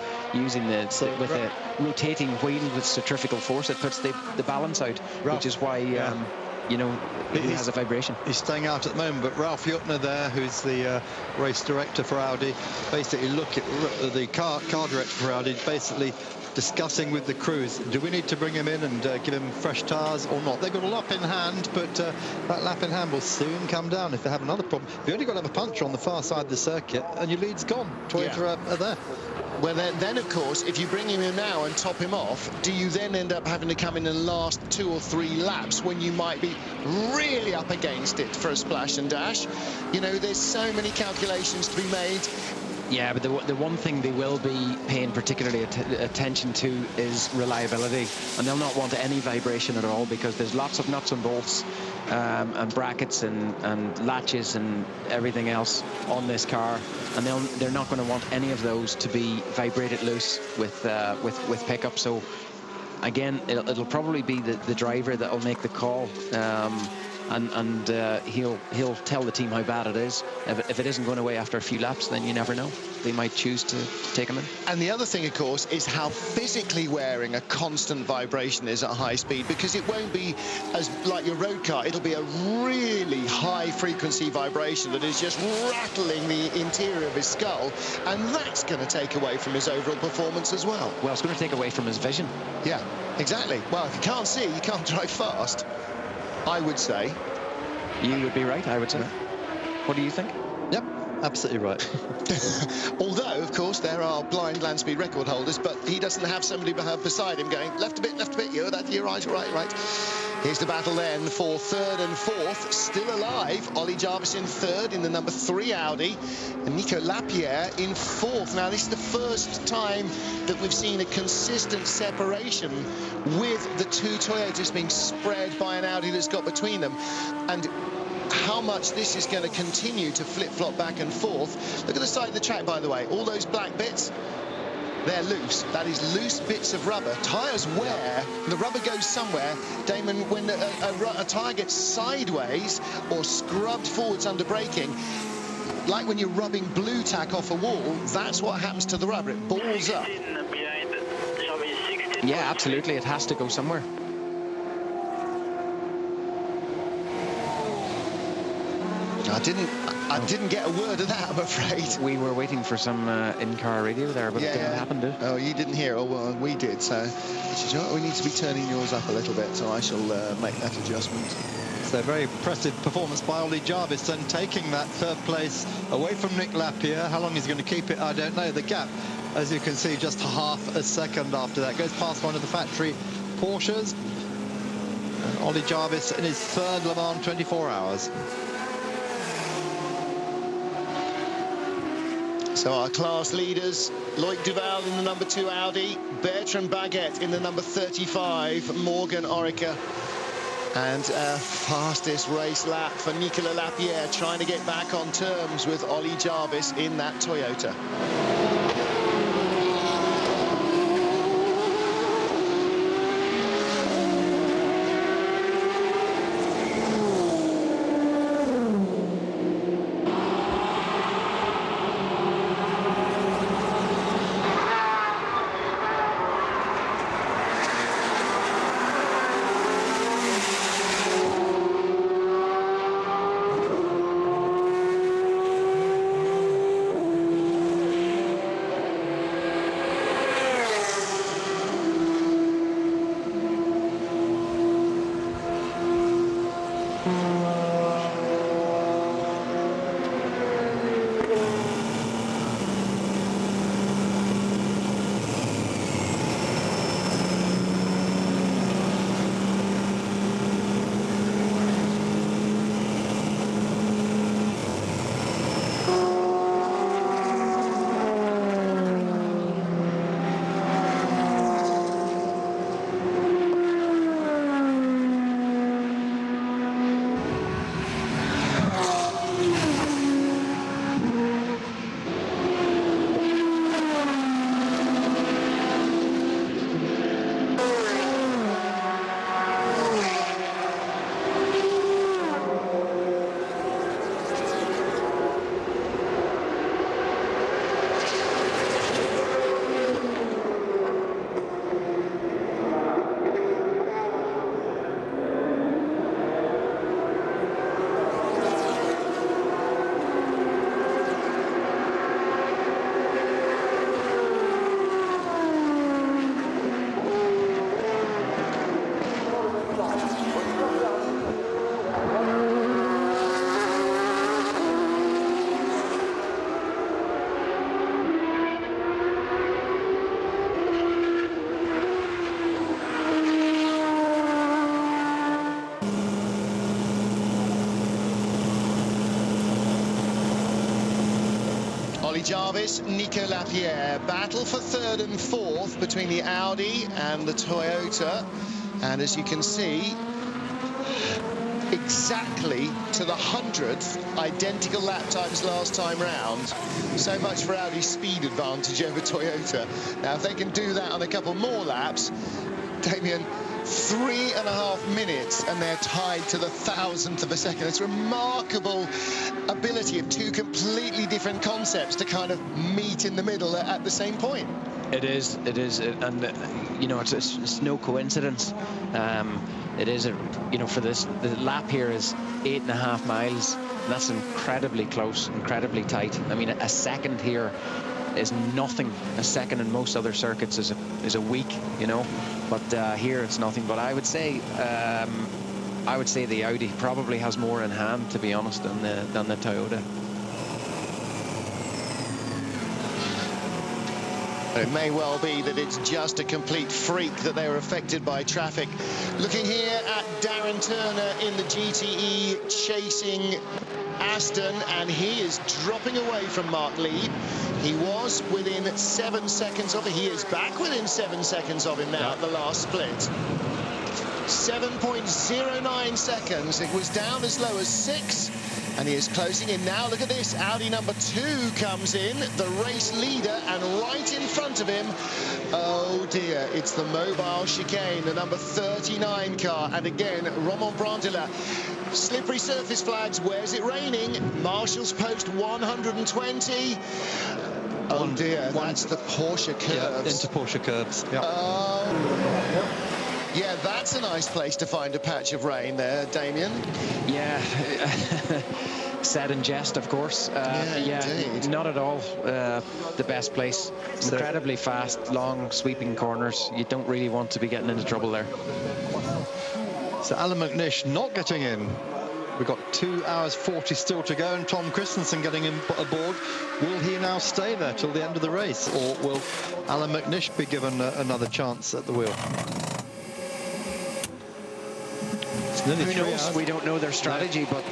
rotating wheel with centrifugal force, it puts the balance out, which is why you know, he has a vibration. He's staying out at the moment, but Ralf Juttner there, who's the race director for Audi, basically look at the car director for Audi, basically discussing with the crews, do we need to bring him in and give him fresh tyres or not? They've got a lap in hand, but that lap in hand will soon come down if they have another problem. You've only got to have a puncture on the far side of the circuit and your lead's gone. Toyota are there. Well, then, of course, if you bring him in now and top him off, do you then end up having to come in and last 2 or 3 laps when you might be really up against it for a splash and dash? You know, there's so many calculations to be made. Yeah, but the one thing they will be paying particularly attention to is reliability, and they'll not want any vibration at all, because there's lots of nuts and bolts and brackets and latches and everything else on this car, and they're not going to want any of those to be vibrated loose with pickup. So again, it'll probably be the driver that will make the call. And he'll tell the team how bad it is. If it isn't going away after a few laps, then you never know. They might choose to take him in. And the other thing, of course, is how physically wearing a constant vibration is at high speed, because it won't be as like your road car. It'll be a really high frequency vibration that is just rattling the interior of his skull, and that's going to take away from his overall performance as well. Well, it's going to take away from his vision. Yeah, exactly. Well, if you can't see, you can't drive fast, I would say. You would be right, I would say. Yeah. What do you think? Yep, absolutely right. Although, of course, there are blind land speed record holders, but he doesn't have somebody beside him going, left a bit, you're right. Here's the battle then for 3rd and 4th, still alive. Ollie Jarvis in 3rd in the number 3 Audi, and Nico Lapierre in 4th. Now, this is the first time that we've seen a consistent separation with the 2 Toyotas being spread by an Audi that's got between them. And how much this is going to continue to flip-flop back and forth. Look at the side of the track, by the way. All those black bits, they're loose. That is loose bits of rubber. Tyres wear, the rubber goes somewhere. Damon, when a tyre gets sideways or scrubbed forwards under braking, like when you're rubbing blue tack off a wall, that's what happens to the rubber. It balls up. Yeah, absolutely. It has to go somewhere. I didn't get a word of that, I'm afraid. We were waiting for some in-car radio there, but it didn't happen, did it? Oh, you didn't hear it? Oh, well, we did. So, you know what? We need to be turning yours up a little bit, so I shall make that adjustment. So a very impressive performance by Ollie Jarvis, and taking that 3rd place away from Nick Lapierre. How long he's going to keep it, I don't know. The gap, as you can see, just half a second after that. Goes past one of the factory Porsches. And Ollie Jarvis in his 3rd Le Mans 24 hours. So our class leaders, Loic Duval in the number 2 Audi, Bertrand Baguette in the number 35, Morgan Orica. And fastest race lap for Nicolas Lapierre, trying to get back on terms with Ollie Jarvis in that Toyota. Ollie Jarvis, Nico Lapierre. Battle for third and fourth between the Audi and the Toyota. And as you can see, exactly to the 100th, identical lap times last time round. So much for Audi's speed advantage over Toyota. Now, if they can do that on a couple more laps, Damien, 3.5 minutes and they're tied to the 1,000th of a second. It's remarkable ability of two completely different concepts to kind of meet in the middle at the same point. It is, and you know, it's no coincidence. It is, you know, for this, the lap here is 8.5 miles. And that's incredibly close, incredibly tight. I mean, a second here is nothing. A second in most other circuits is a week, you know. But here it's nothing. But I would say the Audi probably has more in hand, to be honest, than the Toyota. It may well be that it's just a complete freak that they were affected by traffic. Looking here at Darren Turner in the GTE chasing Aston, and he is dropping away from Mark Lieb. He was within 7 seconds of it. He is back within 7 seconds of him now at the last split. 7.09 seconds. It was down as low as 6. And he is closing in now. Look at this. Audi number 2 comes in, the race leader, and right in front of him, oh dear, it's the mobile chicane, the number 39 car. And again, Romain Brandila. Slippery surface flags. Where's it raining? Marshall's post 120. Oh dear, that's the Porsche curves. Yeah, into Porsche curves. Yeah. Yeah, that's a nice place to find a patch of rain there, Damien. Yeah, said in jest, of course. Yeah, not at all the best place. Incredibly fast, long, sweeping corners. You don't really want to be getting into trouble there. So Alan McNish not getting in. We've got 2 hours 40 still to go, and Tom Christensen getting in aboard. Will he now stay there till the end of the race, or will Alan McNish be given another chance at the wheel? Who knows? We don't know their strategy, but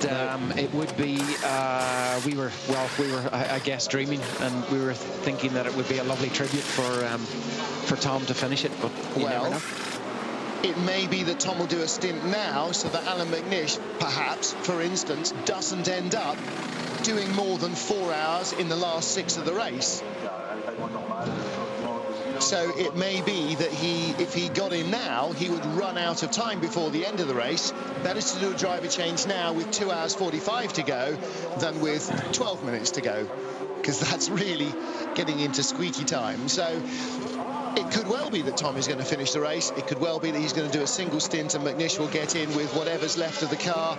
it would be. We were, I guess, dreaming, and we were thinking that it would be a lovely tribute for Tom to finish it. But you never know. It may be that Tom will do a stint now, so that Alan McNish, perhaps, for instance, doesn't end up doing more than 4 hours in the last 6 of the race. So it may be that if he got in now, he would run out of time before the end of the race. Better to do a driver change now with 2 hours 45 to go than with 12 minutes to go, because that's really getting into squeaky time. So it could well be that Tom is going to finish the race. It could well be that he's going to do a single stint and McNish will get in with whatever's left of the car.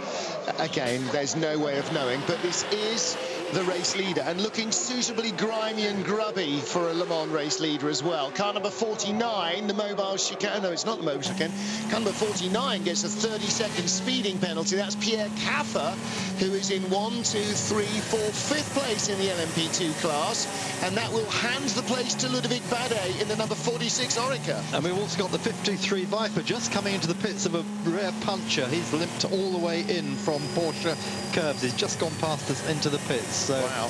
Again, there's no way of knowing, but this is the race leader, and looking suitably grimy and grubby for a Le Mans race leader as well. Car number 49, the mobile chicane. No, it's not the mobile chicane. Car number 49 gets a 30-second speeding penalty. That's Pierre Caffer, who is in 1, 2, 3, 4, 5th place in the LMP2 class, and that will hand the place to Ludovic Badet in the number 46 Orica. And we've also got the 53 Viper just coming into the pits of a rare puncher. He's limped all the way in from Porsche curves. He's just gone past us into the pits. So wow.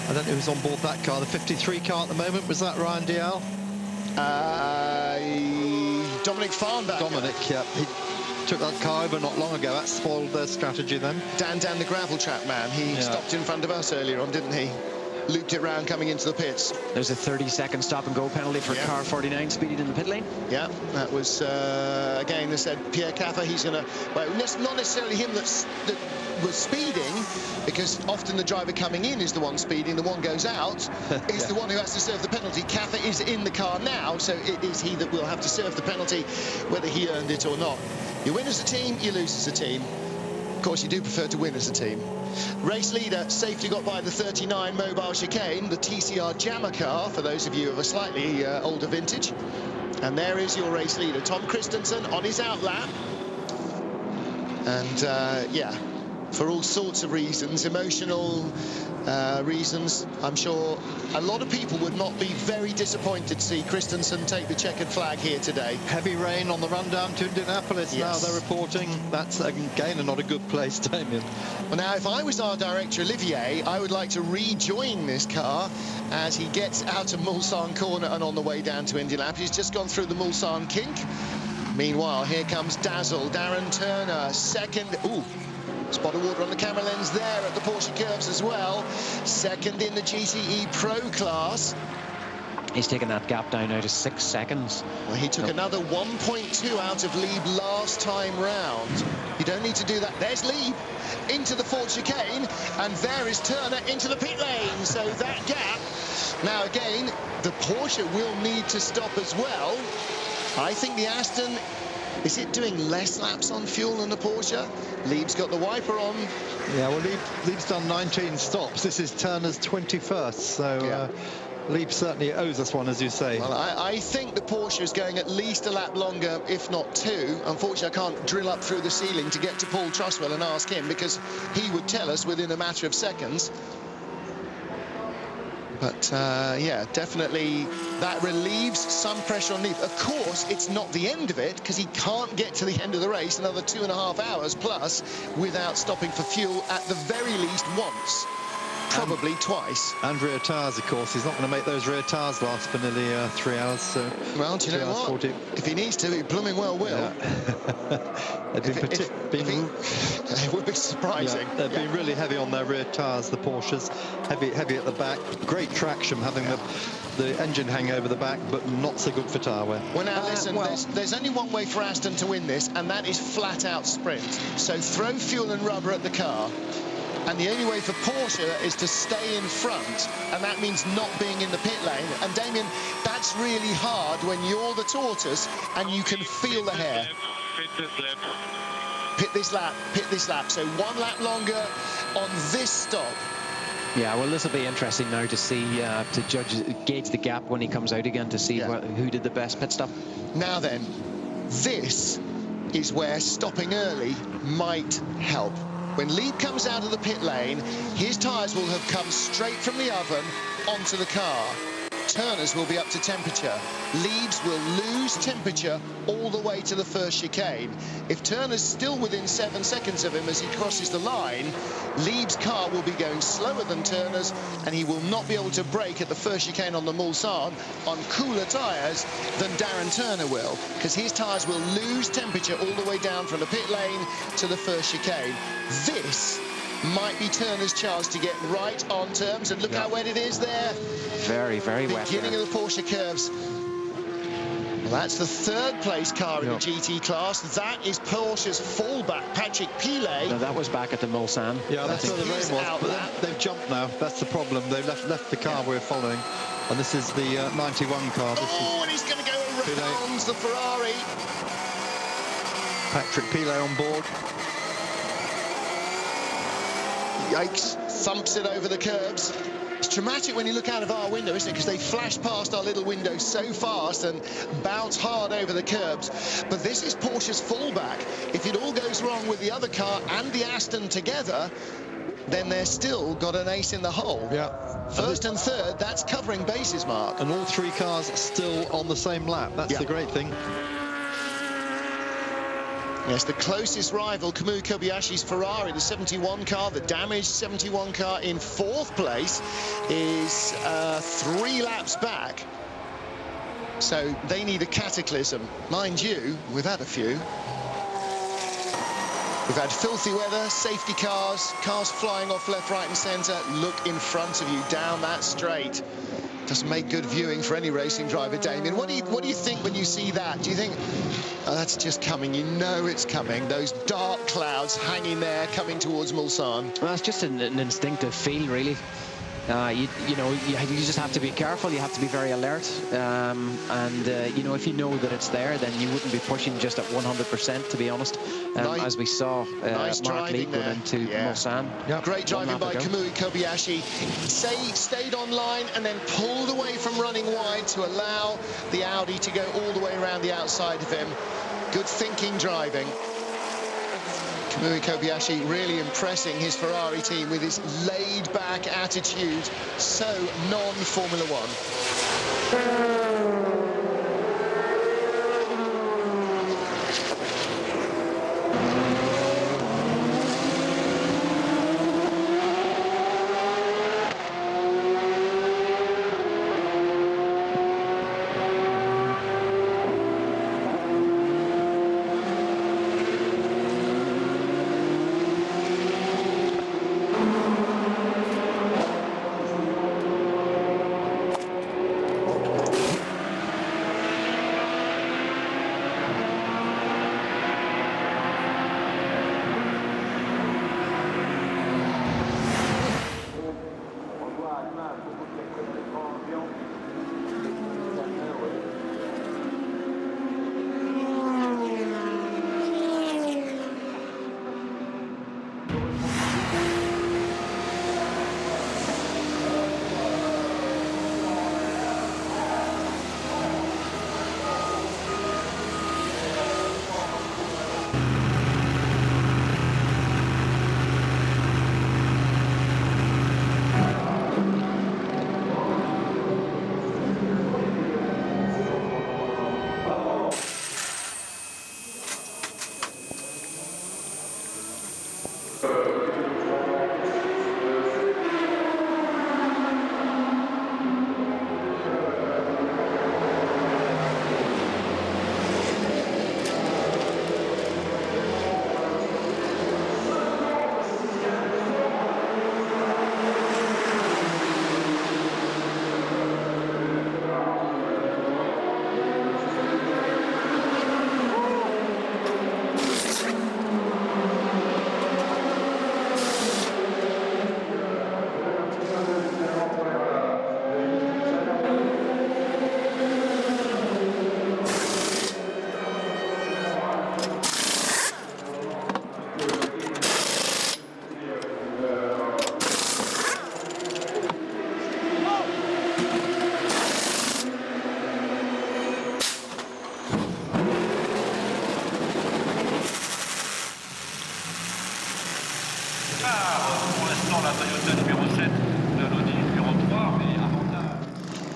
I don't know who's on board that car. The 53 car at the moment, was that Ryan Dial? Dominic Farnback. Dominic, yeah. He took that car over not long ago. That spoiled their strategy then. Dan, the gravel trap man. He stopped in front of us earlier on, didn't he? Looped it round coming into the pits. There's a 30-second stop-and-go penalty for car 49 speeding in the pit lane. Yeah, that was, again, they said Pierre Caffer, he's going to... Well, not necessarily him that was speeding, because often the driver coming in is the one speeding, the one goes out is the one who has to serve the penalty. Caffer is in the car now, so it is he that will have to serve the penalty, whether he earned it or not. You win as a team, you lose as a team. Of course, you do prefer to win as a team. Race leader, safely got by the 39 mobile chicane, the TCR Jammer car, for those of you of a slightly older vintage. And there is your race leader, Tom Christensen, on his outlap. And, yeah, for all sorts of reasons, emotional reasons. I'm sure a lot of people would not be very disappointed to see Christensen take the checkered flag here today. Heavy rain on the run down to Indianapolis. Yes. Now they're reporting that's again not a good place, Damien. Well, now if I was our director Olivier, I would like to rejoin this car as he gets out of Mulsanne corner and on the way down to Indianapolis. He's just gone through the Mulsanne kink. Meanwhile, here comes Dazzle, Darren Turner, second. Ooh, spot of water on the camera lens there at the Porsche curves as well. Second in the GTE Pro class. He's taken that gap down now to 6 seconds. Well, he took another 1.2 out of Lieb last time round. You don't need to do that. There's Lieb into the Ford chicane, and there is Turner into the pit lane. So that gap. Now again, the Porsche will need to stop as well. I think the Aston, is it doing less laps on fuel than the Porsche? Lieb's got the wiper on. Yeah, well, Lieb's done 19 stops. This is Turner's 21st, so yeah. Lieb certainly owes us one, as you say. Well, I think the Porsche is going at least a lap longer, if not two. Unfortunately, I can't drill up through the ceiling to get to Paul Truswell and ask him, because he would tell us within a matter of seconds. But, yeah, definitely that relieves some pressure on Lieb. Of course, it's not the end of it, because he can't get to the end of the race another 2.5 hours plus without stopping for fuel at the very least once. Probably twice. And rear tyres, of course. He's not going to make those rear tyres last for nearly 3 hours. So well, do you know what? 40. If he needs to, he blooming well will. Yeah. It would be surprising. Yeah, they've been really heavy on their rear tyres, the Porsches. Heavy at the back. Great traction, having the engine hang over the back, but not so good for tyre wear. Well, now listen, there's only one way for Aston to win this, and that is flat-out sprint. So throw fuel and rubber at the car. And the only way for Porsche is to stay in front, and that means not being in the pit lane. And Damien, that's really hard when you're the tortoise and you can feel the hair. Pit this lap. So 1 lap longer on this stop. Yeah, well, this will be interesting now to see, to gauge the gap when he comes out again, to see who did the best pit stop. Now then, this is where stopping early might help. When Lieb comes out of the pit lane, his tyres will have come straight from the oven onto the car. Turner's will be up to temperature. Lieb's will lose temperature all the way to the first chicane. If Turner's still within 7 seconds of him as he crosses the line, Lieb's car will be going slower than Turner's, and he will not be able to brake at the first chicane on the Mulsanne on cooler tyres than Darren Turner will, because his tyres will lose temperature all the way down from the pit lane to the first chicane. This might be Turner's chance to get right on terms, and look how wet it is there. Very, very wet. Beginning of the Porsche curves. Well, that's the 3rd place car in the GT class. That is Porsche's fallback, Patrick Pilet. No, that was back at the Mulsanne. Yeah, that's where the rain was. But they've jumped now. That's the problem. They've left the car we're following, and this is the 91 car. And he's going to go around the Ferrari. Patrick Pilet on board. Yikes, thumps it over the curbs. It's dramatic when you look out of our window, isn't it? Because they flash past our little window so fast and bounce hard over the curbs. But this is Porsche's fallback. If it all goes wrong with the other car and the Aston together, then they're still got an ace in the hole. Yeah. 1st and 3rd, that's covering bases, Mark. And all 3 cars still on the same lap. That's the great thing. Yes, the closest rival, Kamui Kobayashi's Ferrari, the 71 car, the damaged 71 car in 4th place, is 3 laps back. So they need a cataclysm. Mind you, we've had a few. We've had filthy weather, safety cars flying off left, right and centre. Look in front of you, down that straight. Doesn't make good viewing for any racing driver, Damien. What do you think when you see that? Do you think, oh, that's just coming? You know it's coming. Those dark clouds hanging there, coming towards Mulsanne. Well, it's just an instinctive feel, really. You just have to be careful. You have to be very alert. You know, if you know that it's there, then you wouldn't be pushing just at 100%, to be honest. As we saw Mark Lee going into Mulsanne. Yep. Great driving by Kamui Kobayashi. Stayed on line and then pulled away from running wide to allow the Audi to go all the way around the outside of him. Good thinking driving. Kamui Kobayashi really impressing his Ferrari team with his laid-back attitude, so non-Formula One.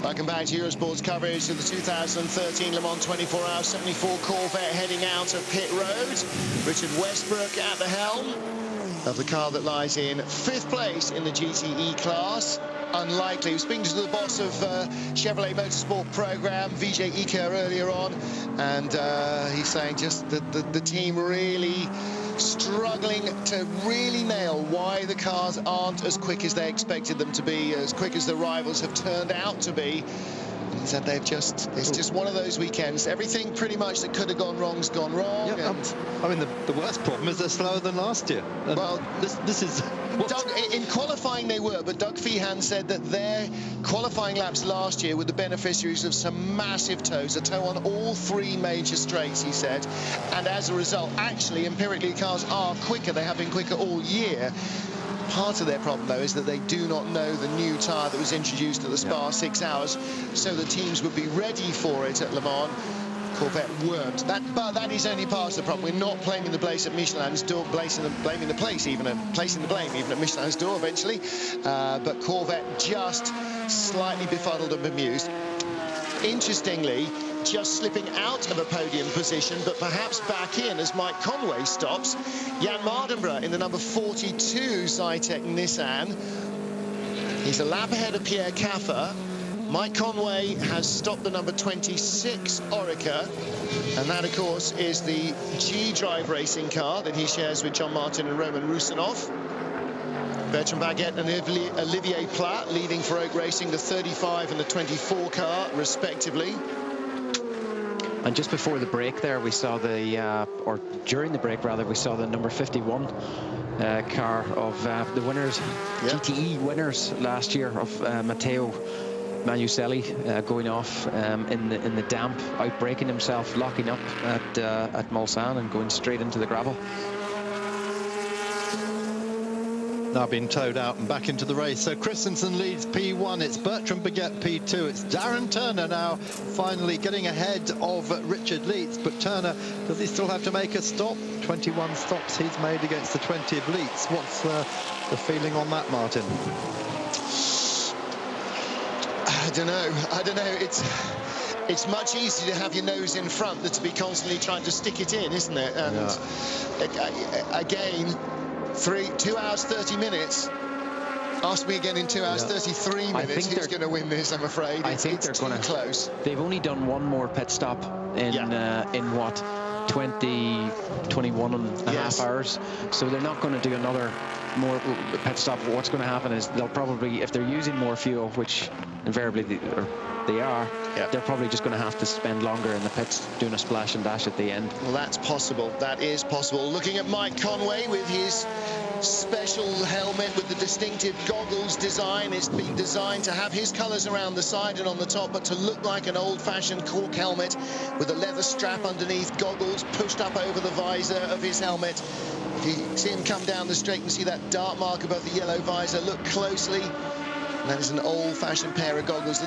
Welcome back to Eurosport's coverage of the 2013 Le Mans 24 Hour 74 Corvette heading out of pit road. Richard Westbrook at the helm of the car that lies in 5th place in the GTE class. Unlikely. He was speaking to the boss of Chevrolet Motorsport program, Vijay Iker, earlier on, and he's saying just the team really struggling to really nail why the cars aren't as quick as they expected them to be, as quick as the rivals have turned out to be. He said it's just one of those weekends. Everything pretty much that could have gone wrong's gone wrong. Yeah, and I mean, the worst problem is they're slower than last year. And well, this is... Doug, in qualifying they were, but Doug Feehan said that their qualifying laps last year were the beneficiaries of some massive tows, a tow on all 3 major straights, he said, and as a result, actually, empirically, cars are quicker. They have been quicker all year. Part of their problem, though, is that they do not know the new tyre that was introduced at the Spa 6 hours, so the teams would be ready for it at Le Mans. Corvette weren't. But that is only part of the problem. We're not blaming the place at Michelin's door, placing the blame even at Michelin's door eventually. But Corvette just slightly befuddled and bemused. Interestingly, just slipping out of a podium position, but perhaps back in as Mike Conway stops. Jan Mardenborough in the number 42 Zytek Nissan. He's a lap ahead of Pierre Caffer. Mike Conway has stopped the number 26 Orica, and that, of course, is the G-Drive racing car that he shares with John Martin and Roman Rusinov. Bertrand Baguette and Olivier Plat leading for Oak Racing, the 35 and the 24 car, respectively. And just before the break there, we saw or during the break, rather, we saw the number 51 car of the winners, GTE winners last year of Matteo Manuselli going off in the damp, outbraking himself, locking up at Mulsanne and going straight into the gravel. now been towed out and back into the race. So Christensen leads P1, it's Bertrand Baguette P2, it's Darren Turner now finally getting ahead of Richard Leeds. But Turner, does he still have to make a stop? 21 stops he's made against the 20 of Leeds. What's the feeling on that, Martin? I don't know. It's much easier to have your nose in front than to be constantly trying to stick it in, isn't it? And again, 2 hours 30 minutes. Ask me again in 2 hours 33 minutes who's going to win this. I'm afraid I think they're going to close. They've only done one more pit stop in what, 21 and a half hours, so they're not going to do another more pit stop. What's going to happen is they'll probably, if they're using more fuel, which invariably they are, they're probably just going to have to spend longer in the pits doing a splash and dash at the end. Well, that's possible. That is possible. Looking at Mike Conway with his special helmet with the distinctive goggles design. It's been designed to have his colours around the side and on the top, but to look like an old-fashioned cork helmet with a leather strap underneath, goggles pushed up over the visor of his helmet. If you see him come down the straight, you can see that dark mark above the yellow visor. Look closely. And that is an old-fashioned pair of goggles.